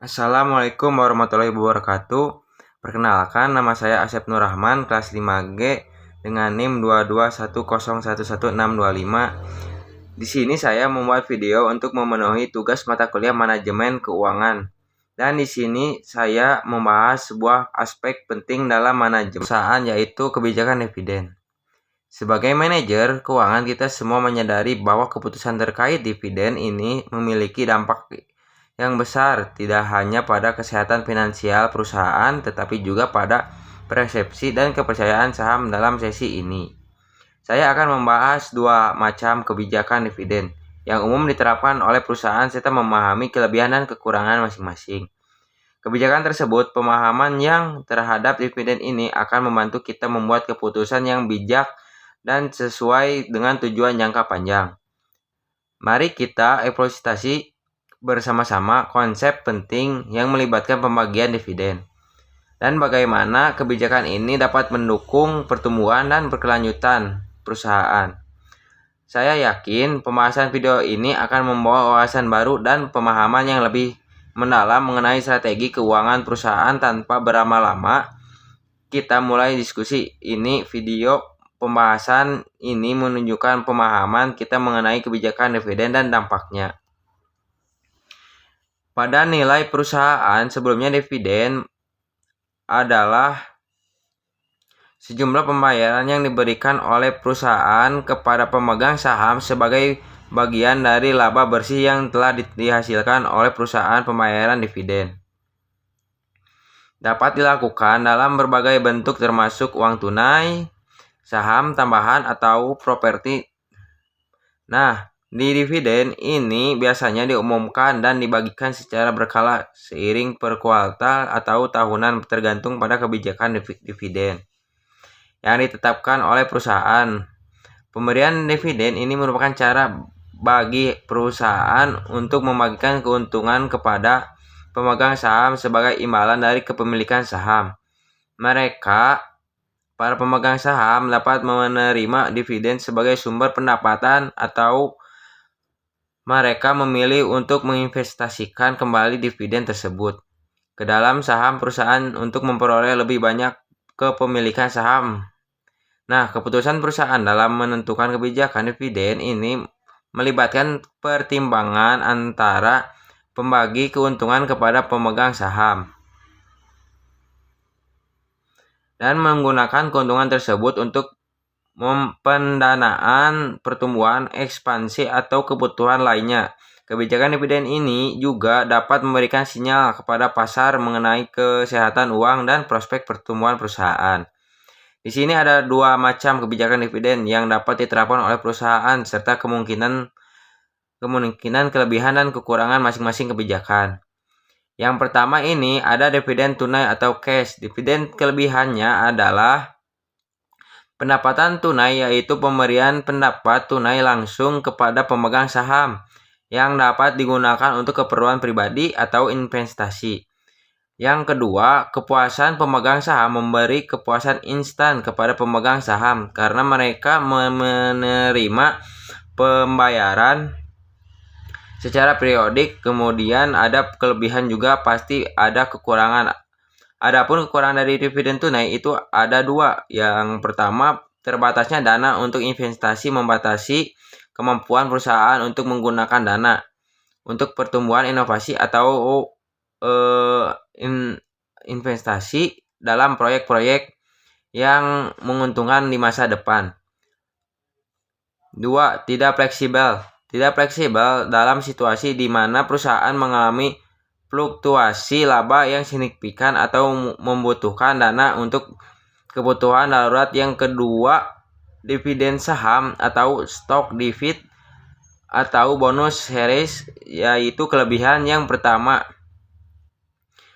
Assalamualaikum warahmatullahi wabarakatuh. Perkenalkan, nama saya Asep Nur Rahman, kelas 5G dengan NIM 221011625. Di sini saya membuat video untuk memenuhi tugas mata kuliah manajemen keuangan. Dan di sini saya membahas sebuah aspek penting dalam manajemen perusahaan, yaitu kebijakan dividen. Sebagai manajer keuangan, kita semua menyadari bahwa keputusan terkait dividen ini memiliki dampak yang besar, tidak hanya pada kesehatan finansial perusahaan, tetapi juga pada persepsi dan kepercayaan saham. Dalam sesi ini, saya akan membahas dua macam kebijakan dividen yang umum diterapkan oleh perusahaan serta memahami kelebihan dan kekurangan masing-masing. Kebijakan tersebut, pemahaman yang terhadap dividen ini akan membantu kita membuat keputusan yang bijak dan sesuai dengan tujuan jangka panjang. Mari kita eksplorasi bersama-sama konsep penting yang melibatkan pembagian dividen dan bagaimana kebijakan ini dapat mendukung pertumbuhan dan berkelanjutan perusahaan. Saya yakin pembahasan video ini akan membawa wawasan baru dan pemahaman yang lebih mendalam mengenai strategi keuangan perusahaan. Tanpa berlama-lama, kita mulai diskusi ini. Video pembahasan ini menunjukkan pemahaman kita mengenai kebijakan dividen dan dampaknya pada nilai perusahaan. Sebelumnya, dividen adalah sejumlah pembayaran yang diberikan oleh perusahaan kepada pemegang saham sebagai bagian dari laba bersih yang telah dihasilkan oleh perusahaan. Pembayaran dividen dapat dilakukan dalam berbagai bentuk termasuk uang tunai, saham tambahan, atau properti. Di dividen ini biasanya diumumkan dan dibagikan secara berkala seiring per kuartal atau tahunan, tergantung pada kebijakan dividen yang ditetapkan oleh perusahaan. Pemberian dividen ini merupakan cara bagi perusahaan untuk membagikan keuntungan kepada pemegang saham sebagai imbalan dari kepemilikan saham mereka. Para pemegang saham dapat menerima dividen sebagai sumber pendapatan atau mereka memilih untuk menginvestasikan kembali dividen tersebut ke dalam saham perusahaan untuk memperoleh lebih banyak kepemilikan saham. Keputusan perusahaan dalam menentukan kebijakan dividen ini melibatkan pertimbangan antara pembagi keuntungan kepada pemegang saham dan menggunakan keuntungan tersebut untuk pendanaan pertumbuhan, ekspansi, atau kebutuhan lainnya. Kebijakan dividen ini juga dapat memberikan sinyal kepada pasar mengenai kesehatan uang dan prospek pertumbuhan perusahaan. Di sini ada dua macam kebijakan dividen yang dapat diterapkan oleh perusahaan serta kemungkinan kelebihan dan kekurangan masing-masing kebijakan. Yang pertama ini ada dividen tunai atau cash. Dividen kelebihannya adalah pendapatan tunai, yaitu pemberian pendapat tunai langsung kepada pemegang saham yang dapat digunakan untuk keperluan pribadi atau investasi. Yang kedua, kepuasan pemegang saham memberi kepuasan instan kepada pemegang saham karena mereka menerima pembayaran secara periodik. Kemudian ada kelebihan juga, pasti ada kekurangan. Adapun kekurangan dari dividen tunai itu ada dua. Yang pertama, terbatasnya dana untuk investasi membatasi kemampuan perusahaan untuk menggunakan dana untuk pertumbuhan inovasi atau investasi dalam proyek-proyek yang menguntungkan di masa depan. Dua, tidak fleksibel. Tidak fleksibel dalam situasi di mana perusahaan mengalami fluktuasi laba yang signifikan atau membutuhkan dana untuk kebutuhan darurat. Yang kedua, dividen saham atau stock dividend atau bonus shares, yaitu kelebihan yang pertama.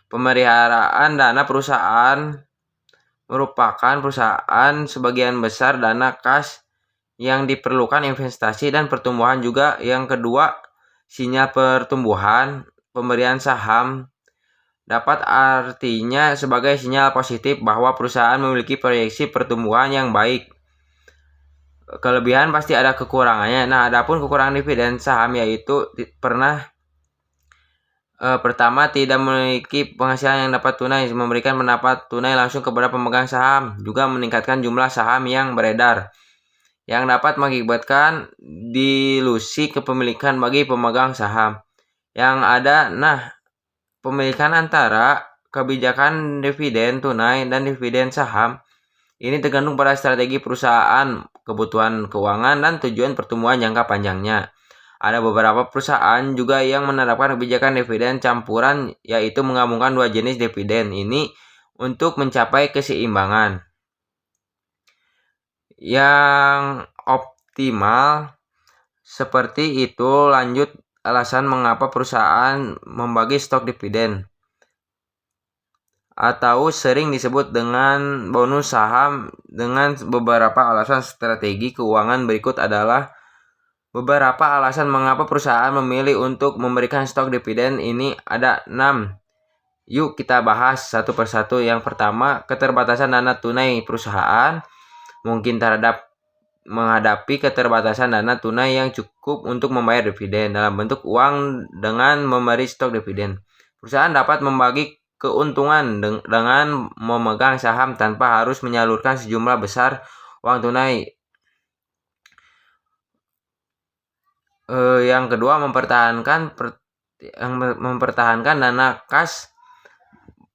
Pemeliharaan dana perusahaan merupakan perusahaan sebagian besar dana kas yang diperlukan investasi dan pertumbuhan juga. Yang kedua, sinyal pertumbuhan. Pemberian saham dapat artinya sebagai sinyal positif bahwa perusahaan memiliki proyeksi pertumbuhan yang baik. Kelebihan pasti ada kekurangannya. Adapun kekurangan dividen saham yaitu pernah Pertama, tidak memiliki penghasilan yang dapat tunai, memberikan pendapat tunai langsung kepada pemegang saham, juga meningkatkan jumlah saham yang beredar, yang dapat mengakibatkan dilusi kepemilikan bagi pemegang saham yang ada. Nah, pemilikan antara kebijakan dividen tunai dan dividen saham ini tergantung pada strategi perusahaan, kebutuhan keuangan, dan tujuan pertumbuhan jangka panjangnya. Ada beberapa perusahaan juga yang menerapkan kebijakan dividen campuran, yaitu menggabungkan dua jenis dividen ini untuk mencapai keseimbangan yang optimal. Seperti itu, lanjut alasan mengapa perusahaan membagi stok dividen atau sering disebut dengan bonus saham. Dengan beberapa alasan strategi keuangan berikut adalah beberapa alasan mengapa perusahaan memilih untuk memberikan stok dividen ini. Ada 6. Yuk kita bahas satu persatu. Yang pertama, keterbatasan dana tunai perusahaan. Mungkin menghadapi keterbatasan dana tunai yang cukup untuk membayar dividen dalam bentuk uang dengan memberi stok dividen. Perusahaan dapat membagi keuntungan dengan memegang saham tanpa harus menyalurkan sejumlah besar uang tunai. Yang kedua, mempertahankan dana kas.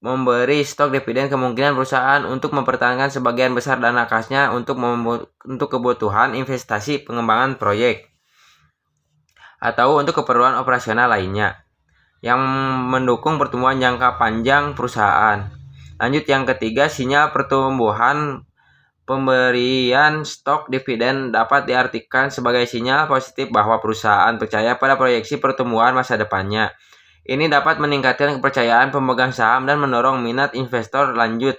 Memberi stok dividen kemungkinan perusahaan untuk mempertahankan sebagian besar dana kasnya untuk kebutuhan investasi, pengembangan proyek, atau untuk keperluan operasional lainnya yang mendukung pertumbuhan jangka panjang perusahaan. Lanjut, yang ketiga, sinyal pertumbuhan. Pemberian stok dividen dapat diartikan sebagai sinyal positif bahwa perusahaan percaya pada proyeksi pertumbuhan masa depannya. Ini dapat meningkatkan kepercayaan pemegang saham dan mendorong minat investor. Lanjut,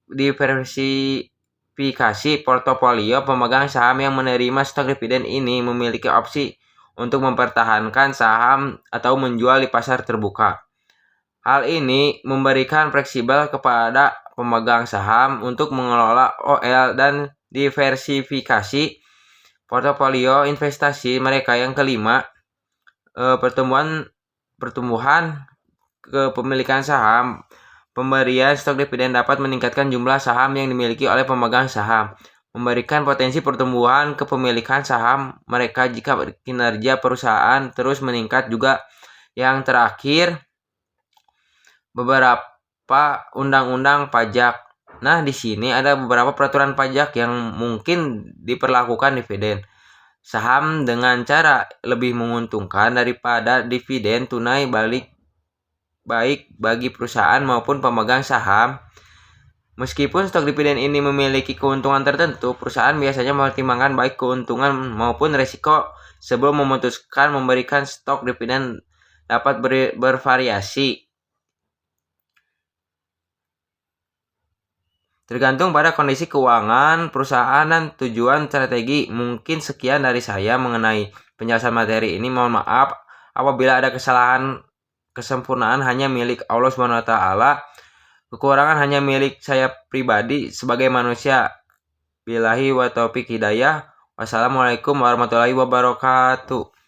diversifikasi portofolio. Pemegang saham yang menerima stok dividen ini memiliki opsi untuk mempertahankan saham atau menjual di pasar terbuka. Hal ini memberikan fleksibel kepada pemegang saham untuk mengelola OL dan diversifikasi portofolio investasi mereka. Yang kelima, pertumbuhan kepemilikan saham. Pemberian stok dividen dapat meningkatkan jumlah saham yang dimiliki oleh pemegang saham, memberikan potensi pertumbuhan kepemilikan saham mereka jika kinerja perusahaan terus meningkat. Juga yang terakhir, beberapa undang-undang pajak. Nah, di sini ada beberapa peraturan pajak yang mungkin diperlakukan dividen saham dengan cara lebih menguntungkan daripada dividen tunai baik bagi perusahaan maupun pemegang saham. Meskipun stok dividen ini memiliki keuntungan tertentu, perusahaan biasanya mempertimbangkan baik keuntungan maupun risiko sebelum memutuskan memberikan stok dividen. Dapat bervariasi tergantung pada kondisi keuangan perusahaan dan tujuan strategi. Mungkin sekian dari saya mengenai penjelasan materi ini. Mohon maaf apabila ada kesalahan. Kesempurnaan hanya milik Allah SWT. Kekurangan hanya milik saya pribadi sebagai manusia. Billahi wa taufiq hidayah. Wassalamualaikum warahmatullahi wabarakatuh.